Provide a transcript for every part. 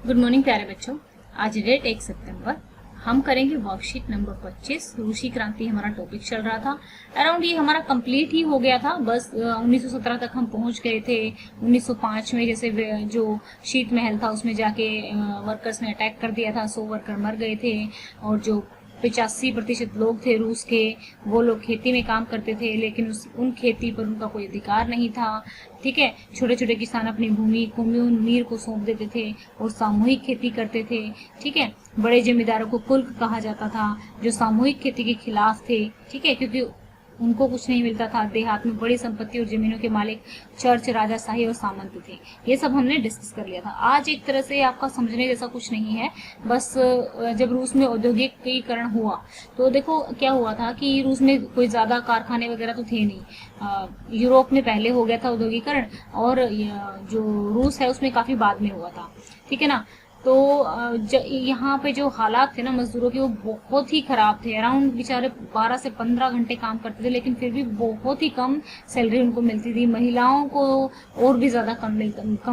Good morning प्यारे बच्चों। आज डेट 1 सितंबर हम करेंगे वर्कशीट नंबर 25। रूसी क्रांति हमारा टॉपिक चल रहा था। अराउंड ये हमारा कंप्लीट ही हो गया था। बस 1917 तक हम पहुंच गए थे। 1905 में जैसे जो शीत महल था उसमें जाके वर्कर्स ने अटैक कर दिया था, 100 वर्कर मर गए थे और जो 85% लोग थे रूस के, वो लोग खेती में काम करते थे, लेकिन उन खेती पर उनका कोई अधिकार नहीं था। ठीक है, छोटे छोटे किसान अपनी भूमि कोम्यून मीर को सौंप देते थे और सामूहिक खेती करते थे। ठीक है, बड़े जमींदारों को कुल्क कहा जाता था जो सामूहिक खेती के खिलाफ थे। ठीक है, क्योंकि उनको कुछ नहीं मिलता था। देहात में बड़ी संपत्ति और जमीनों के मालिक चर्च, राजाशाही और सामंत थे। ये सब हमने डिस्कस कर लिया था। आज एक तरह से आपका समझने जैसा कुछ नहीं है। बस जब रूस में औद्योगिकीकरण हुआ तो देखो क्या हुआ था कि रूस में कोई ज्यादा कारखाने वगैरह तो थे नहीं। यूरोप में पहले हो गया था औद्योगिकरण और जो रूस है उसमें काफी बाद में हुआ था। ठीक है ना। तो यहाँ पे जो हालात थे ना मजदूरों के, वो बहुत ही खराब थे। अराउंड बेचारे 12 से 15 घंटे काम करते थे, लेकिन फिर भी बहुत ही कम सैलरी उनको मिलती थी। महिलाओं को और भी ज्यादा कम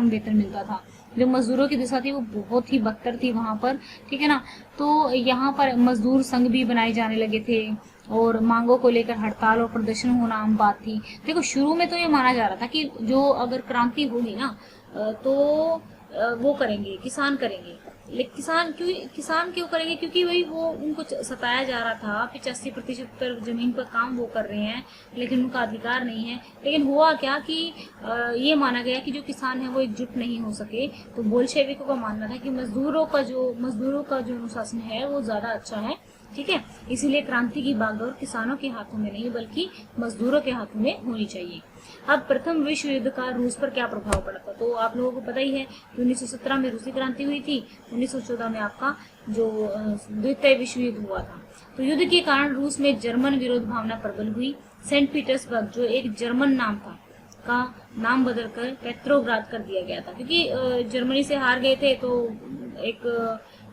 वेतन मिलता था। जो मजदूरों की दशा थी वो बहुत ही बदतर थी वहां पर। ठीक है ना। तो यहाँ पर मजदूर संघ भी बनाए जाने लगे थे और मांगों को लेकर हड़ताल और प्रदर्शन होना आम बात थी। देखो शुरू में तो ये माना जा रहा था कि जो अगर क्रांति होगी ना तो वो करेंगे, किसान करेंगे। लेकिन किसान क्यों करेंगे? क्योंकि वही वो उनको सताया जा रहा था। 85% पर जमीन पर काम वो कर रहे हैं लेकिन उनका अधिकार नहीं है। लेकिन हुआ क्या कि ये माना गया कि जो किसान है वो एकजुट नहीं हो सके। तो बोल्शेविकों का मानना था कि मजदूरों का जो अनुशासन है वो ज्यादा अच्छा है। ठीक है, इसीलिए क्रांति की बागडोर किसानों के हाथों में नहीं बल्कि मजदूरों के हाथों में होनी चाहिए। अब प्रथम विश्व युद्ध का रूस पर क्या प्रभाव पड़ा था तो आप लोगों को पता ही है कि 1917 में रूसी क्रांति हुई थी। 1914 में आपका जो द्वितीय विश्व युद्ध हुआ था। तो युद्ध के कारण रूस में जर्मन विरोध भावना प्रबल हुई। सेंट पीटर्सबर्ग जो एक जर्मन नाम था का नाम बदलकर पेट्रोग्राद कर दिया गया था, क्योंकि जर्मनी से हार गए थे। तो एक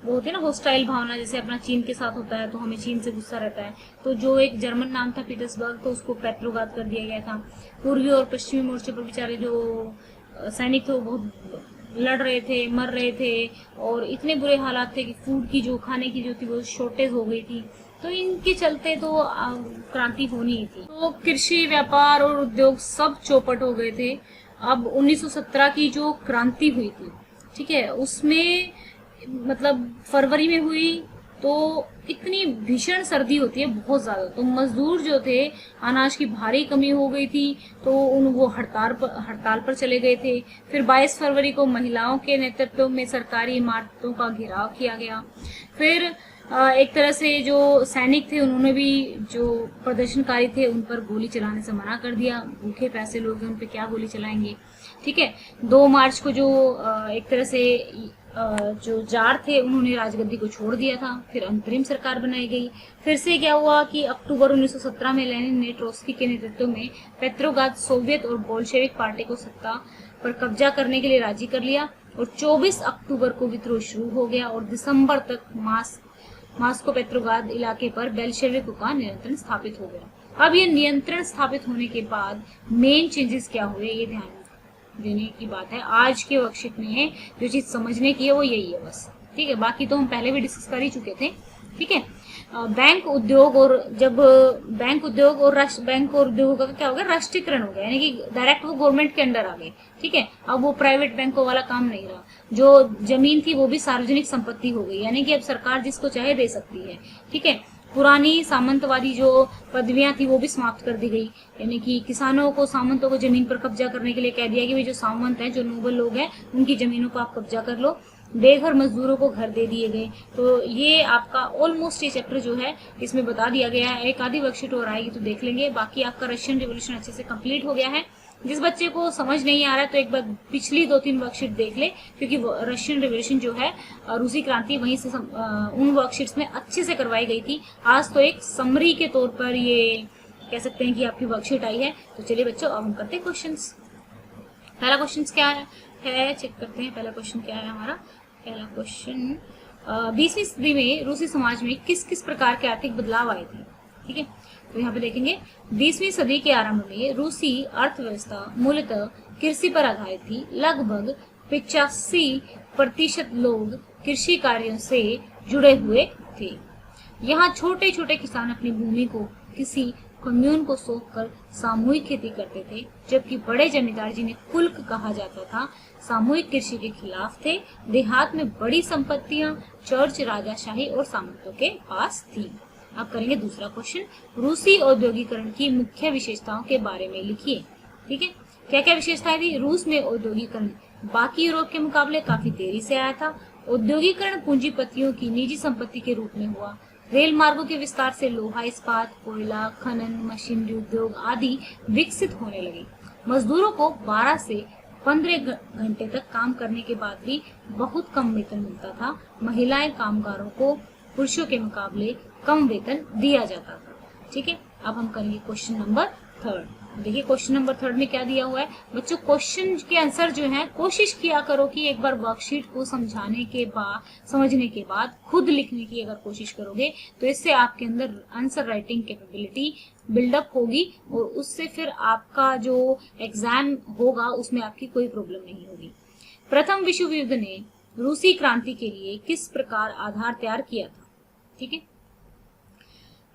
वो होती है ना होस्टाइल भावना, जैसे अपना चीन के साथ होता है तो हमें चीन से गुस्सा रहता है। तो जो एक जर्मन नाम था पीटर्सबर्ग, तो उसको पेट्रोग्राद कर दिया गया था। पूर्वी और पश्चिमी मोर्चे पर बेचारे जो सैनिक थे वो बहुत लड़ रहे थे, मर रहे थे और इतने बुरे हालात थे कि फूड की जो खाने की जो थी वो शॉर्टेज हो गई थी। तो इनके चलते तो क्रांति होनी ही थी। तो कृषि, व्यापार और उद्योग सब चौपट हो गए थे। अब 1917 की जो क्रांति हुई थी, ठीक है, उसमें मतलब फरवरी में हुई तो इतनी भीषण सर्दी होती है बहुत ज्यादा। तो मजदूर जो थे, अनाज की भारी कमी हो गई थी तो वो हड़ताल पर चले गए थे। फिर 22 फरवरी को महिलाओं के नेतृत्व में सरकारी इमारतों का घेराव किया गया। फिर एक तरह से जो सैनिक थे उन्होंने भी जो प्रदर्शनकारी थे उन पर गोली चलाने से मना कर दिया। भूखे प्यासे लोग हैं, उन पर क्या गोली चलाएंगे। ठीक है, 2 मार्च को जो एक तरह से जो जार थे उन्होंने राजगद्दी को छोड़ दिया था। फिर अंतरिम सरकार बनाई गई। फिर से क्या हुआ कि अक्टूबर 1917 में लेनिन ने ट्रोत्स्की के नेतृत्व में पेट्रोग्राद सोवियत और बोल्शेविक पार्टी को सत्ता पर कब्जा करने के लिए राजी कर लिया और 24 अक्टूबर को विद्रोह शुरू हो गया और दिसंबर तक मास्को पेट्रोग्राद इलाके पर बेल्शेविकों का नियंत्रण स्थापित हो गया। अब ये नियंत्रण स्थापित होने के बाद मेन चेंजेस क्या हुए ये ध्यान देने की बात है। आज के वर्कशीट में जो चीज समझने की है वो यही है बस। ठीक है, बाकी तो हम पहले भी डिस्कस कर ही चुके थे। ठीक है, बैंक उद्योग और उद्योगों का क्या हो गया, राष्ट्रीयकरण हो गया, यानी कि डायरेक्ट वो गवर्नमेंट के अंडर आ गए। ठीक है, अब वो प्राइवेट बैंकों वाला काम नहीं रहा। जो जमीन थी वो भी सार्वजनिक संपत्ति हो गई, यानी कि अब सरकार जिसको चाहे दे सकती है। ठीक है, पुरानी सामंतवादी जो पदवियां थी वो भी समाप्त कर दी गई, यानी कि किसानों को, सामंतों को जमीन पर कब्जा करने के लिए कह दिया कि भाई जो सामंत हैं, जो नोबल लोग हैं, उनकी जमीनों को आप कब्जा कर लो। बेघर मजदूरों को घर दे दिए गए। तो ये आपका ऑलमोस्ट ये चैप्टर जो है इसमें बता दिया गया है। एक आधी वर्कशीट और आएगी तो देख लेंगे। बाकी आपका रशियन रिवॉल्यूशन अच्छे से कंप्लीट हो गया है। जिस बच्चे को समझ नहीं आ रहा है तो एक बार पिछली 2-3 वर्कशीट देख ले, क्योंकि रशियन रिवॉल्यूशन जो है, रूसी क्रांति, वहीं से उन वर्कशीट्स में अच्छे से करवाई गई थी। आज तो एक समरी के तौर पर ये कह सकते हैं कि आपकी वर्कशीट आई है। तो चलिए बच्चों, अब हम करते हैं क्वेश्चंस। पहला क्वेश्चन क्या है चेक करते हैं। पहला क्वेश्चन क्या है हमारा? पहला क्वेश्चन, 20वीं सदी में रूसी समाज में किस किस प्रकार के आर्थिक बदलाव आए थे? ठीक है, तो यहाँ पे देखेंगे 20वीं सदी के आरंभ में रूसी अर्थव्यवस्था मूलतः कृषि पर आधारित थी। लगभग 85 प्रतिशत लोग कृषि कार्यों से जुड़े हुए थे। यहाँ छोटे छोटे किसान अपनी भूमि को किसी कम्यून को सौंपकर सामूहिक खेती करते थे, जबकि बड़े जमींदार जिन्हें कुल्क कहा जाता था सामूहिक कृषि के खिलाफ थे। देहात में बड़ी संपत्तियां चर्च, राजाशाही और सामंतों के पास थी। अब करेंगे दूसरा क्वेश्चन, रूसी औद्योगिकरण की मुख्य विशेषताओं के बारे में लिखिए। ठीक है, क्या क्या विशेषताएं थी? रूस में औद्योगिकरण बाकी यूरोप के मुकाबले काफी देरी से आया था। औद्योगिकरण पूंजीपतियों की निजी संपत्ति के रूप में हुआ। रेल मार्गों के विस्तार से लोहा इस्पात, कोयला, खनन, मशीनरी उद्योग आदि विकसित होने लगे। मजदूरों को 12 से 15 घंटे तक काम करने के बाद भी बहुत कम वेतन मिलता था। महिलाएं कामगारों को पुरुषों के मुकाबले कम वेतन दिया जाता था। ठीक है, अब हम करेंगे क्वेश्चन नंबर 3। देखिए क्वेश्चन नंबर 3 में क्या दिया हुआ है बच्चों। क्वेश्चन के आंसर जो है कोशिश किया करो कि एक बार वर्कशीट को समझने के बाद खुद लिखने की अगर कोशिश करोगे तो इससे आपके अंदर आंसर राइटिंग कैपेबिलिटी बिल्डअप होगी और उससे फिर आपका जो एग्जाम होगा उसमें आपकी कोई प्रॉब्लम नहीं होगी। प्रथम विश्व युद्ध ने रूसी क्रांति के लिए किस प्रकार आधार तैयार किया था? ठीक है,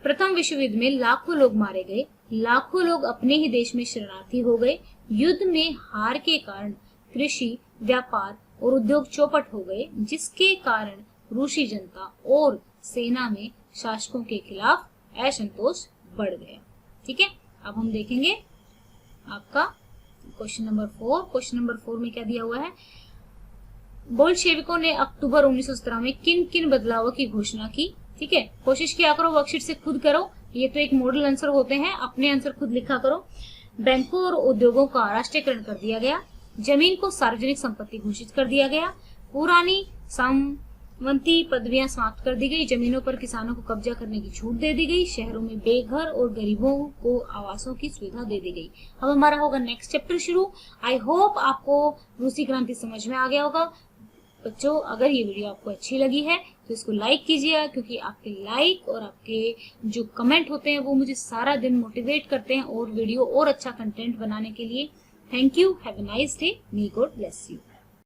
प्रथम विश्व युद्ध में लाखों लोग मारे गए, लाखों लोग अपने ही देश में शरणार्थी हो गए। युद्ध में हार के कारण कृषि, व्यापार और उद्योग चौपट हो गए, जिसके कारण रूसी जनता और सेना में शासकों के खिलाफ असंतोष बढ़ गया। ठीक है, अब हम देखेंगे आपका क्वेश्चन नंबर 4। क्वेश्चन नंबर 4 में क्या दिया हुआ है? बोल्शेविकों ने अक्टूबर 1917 में किन किन बदलावों की घोषणा की? ठीक है, कोशिश किया करो वर्कशीट से खुद करो, ये तो एक मॉडल आंसर होते हैं, अपने आंसर खुद लिखा करो। बैंकों और उद्योगों का राष्ट्रीयकरण कर दिया गया। जमीन को सार्वजनिक संपत्ति घोषित कर दिया गया। पुरानी सामंती पदवियां समाप्त कर दी गई। जमीनों पर किसानों को कब्जा करने की छूट दे दी गई। शहरों में बेघर और गरीबों को आवासों की सुविधा दे दी गई। अब हमारा होगा नेक्स्ट चैप्टर शुरू। आई होप आपको रूसी क्रांति समझ में आ गया होगा। बच्चों अगर ये वीडियो आपको अच्छी लगी है तो इसको लाइक कीजिए, क्योंकि आपके लाइक और आपके जो कमेंट होते हैं वो मुझे सारा दिन मोटिवेट करते हैं और वीडियो और अच्छा कंटेंट बनाने के लिए। Thank you, have a nice day, may God bless you.